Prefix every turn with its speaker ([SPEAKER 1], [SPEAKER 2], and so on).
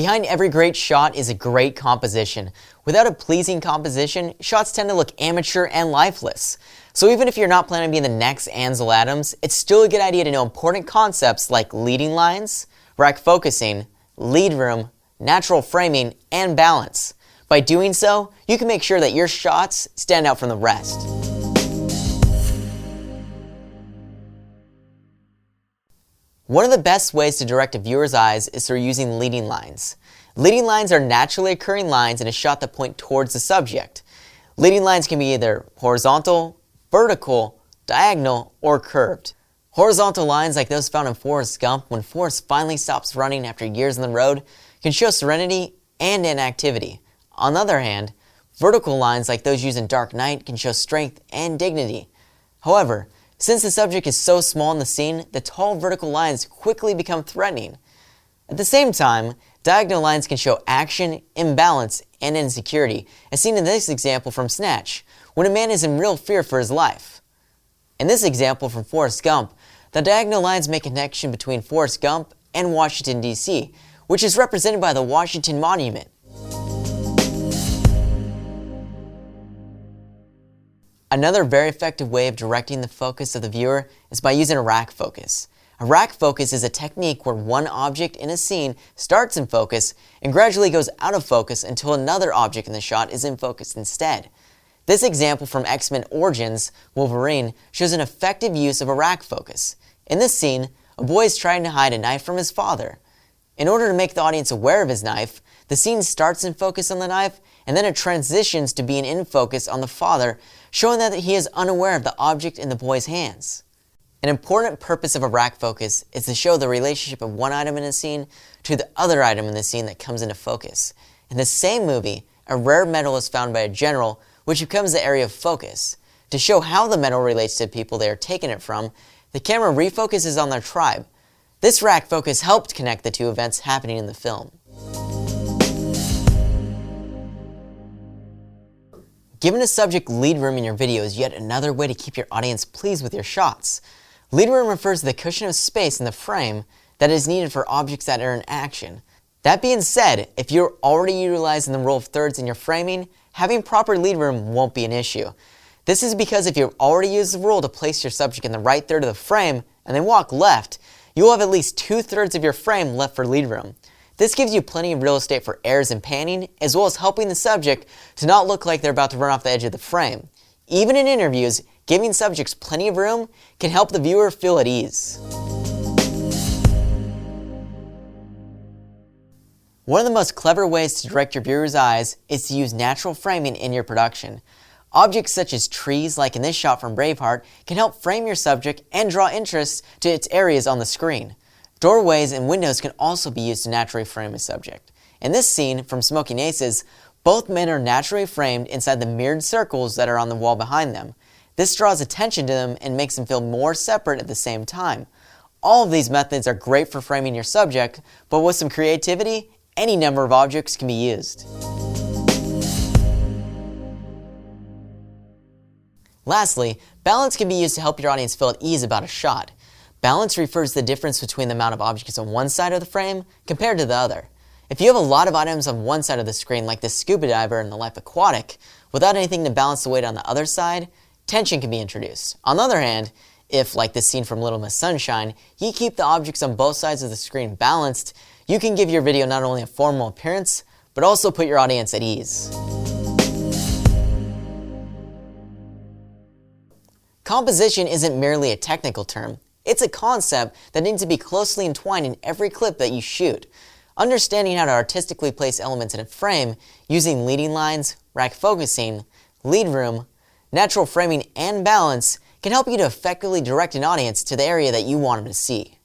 [SPEAKER 1] Behind every great shot is a great composition. Without a pleasing composition, shots tend to look amateur and lifeless. So even if you're not planning on being the next Ansel Adams, it's still a good idea to know important concepts like leading lines, rack focusing, lead room, natural framing, and balance. By doing so, you can make sure that your shots stand out from the rest. One of the best ways to direct a viewer's eyes is through using leading lines. Leading lines are naturally occurring lines in a shot that point towards the subject. Leading lines can be either horizontal, vertical, diagonal, or curved. Horizontal lines like those found in Forrest Gump when Forrest finally stops running after years on the road can show serenity and inactivity. On the other hand, vertical lines like those used in Dark Knight can show strength and dignity. However, since the subject is so small in the scene, the tall vertical lines quickly become threatening. At the same time, diagonal lines can show action, imbalance, and insecurity, as seen in this example from Snatch, when a man is in real fear for his life. In this example from Forrest Gump, the diagonal lines make a connection between Forrest Gump and Washington, D.C., which is represented by the Washington Monument. Another very effective way of directing the focus of the viewer is by using a rack focus. A rack focus is a technique where one object in a scene starts in focus and gradually goes out of focus until another object in the shot is in focus instead. This example from X-Men Origins Wolverine shows an effective use of a rack focus. In this scene, a boy is trying to hide a knife from his father. In order to make the audience aware of his knife, the scene starts in focus on the knife and then it transitions to being in focus on the father, showing that he is unaware of the object in the boy's hands. An important purpose of a rack focus is to show the relationship of one item in a scene to the other item in the scene that comes into focus. In the same movie, a rare metal is found by a general, which becomes the area of focus. To show how the metal relates to the people they are taking it from, the camera refocuses on their tribe. This rack focus helped connect the two events happening in the film. Giving a subject lead room in your video is yet another way to keep your audience pleased with your shots. Lead room refers to the cushion of space in the frame that is needed for objects that are in action. That being said, if you're already utilizing the rule of thirds in your framing, having proper lead room won't be an issue. This is because if you already use the rule to place your subject in the right third of the frame and then walk left, you will have at least 2/3 of your frame left for lead room. This gives you plenty of real estate for errors and panning, as well as helping the subject to not look like they're about to run off the edge of the frame. Even in interviews, giving subjects plenty of room can help the viewer feel at ease. One of the most clever ways to direct your viewer's eyes is to use natural framing in your production. Objects such as trees, like in this shot from Braveheart, can help frame your subject and draw interest to its areas on the screen. Doorways and windows can also be used to naturally frame a subject. In this scene from Smoking Aces, both men are naturally framed inside the mirrored circles that are on the wall behind them. This draws attention to them and makes them feel more separate at the same time. All of these methods are great for framing your subject, but with some creativity, any number of objects can be used. Lastly, balance can be used to help your audience feel at ease about a shot. Balance refers to the difference between the amount of objects on one side of the frame compared to the other. If you have a lot of items on one side of the screen, like the scuba diver in The Life Aquatic, without anything to balance the weight on the other side, tension can be introduced. On the other hand, if, like this scene from Little Miss Sunshine, you keep the objects on both sides of the screen balanced, you can give your video not only a formal appearance, but also put your audience at ease. Composition isn't merely a technical term. It's a concept that needs to be closely entwined in every clip that you shoot. Understanding how to artistically place elements in a frame using leading lines, rack focusing, lead room, natural framing, and balance can help you to effectively direct an audience to the area that you want them to see.